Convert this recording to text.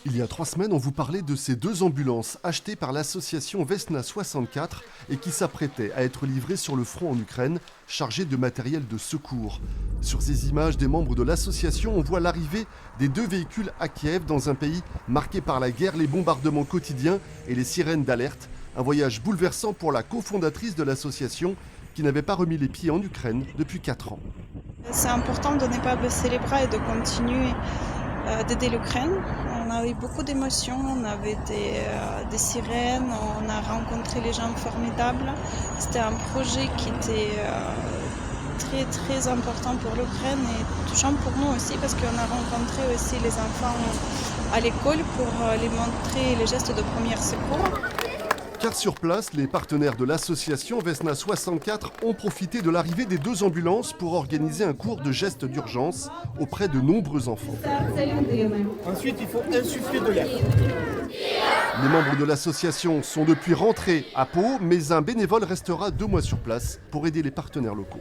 Il y a 3 semaines, on vous parlait de ces 2 ambulances achetées par l'association Vesna 64 et qui s'apprêtaient à être livrées sur le front en Ukraine, chargées de matériel de secours. Sur ces images des membres de l'association, on voit l'arrivée des 2 véhicules à Kiev dans un pays marqué par la guerre, les bombardements quotidiens et les sirènes d'alerte. Un voyage bouleversant pour la cofondatrice de l'association qui n'avait pas remis les pieds en Ukraine depuis 4 ans. C'est important de ne pas baisser les bras et de continuer d'aider l'Ukraine. On a eu beaucoup d'émotions, on avait des sirènes, on a rencontré les gens formidables. C'était un projet qui était très très important pour l'Ukraine et touchant pour nous aussi parce qu'on a rencontré aussi les enfants à l'école pour les montrer les gestes de premier secours. Car sur place, les partenaires de l'association Vesna 64 ont profité de l'arrivée des 2 ambulances pour organiser un cours de gestes d'urgence auprès de nombreux enfants. Ensuite, il faut insuffler de l'air. Les membres de l'association sont depuis rentrés à Pau, mais un bénévole restera 2 mois sur place pour aider les partenaires locaux.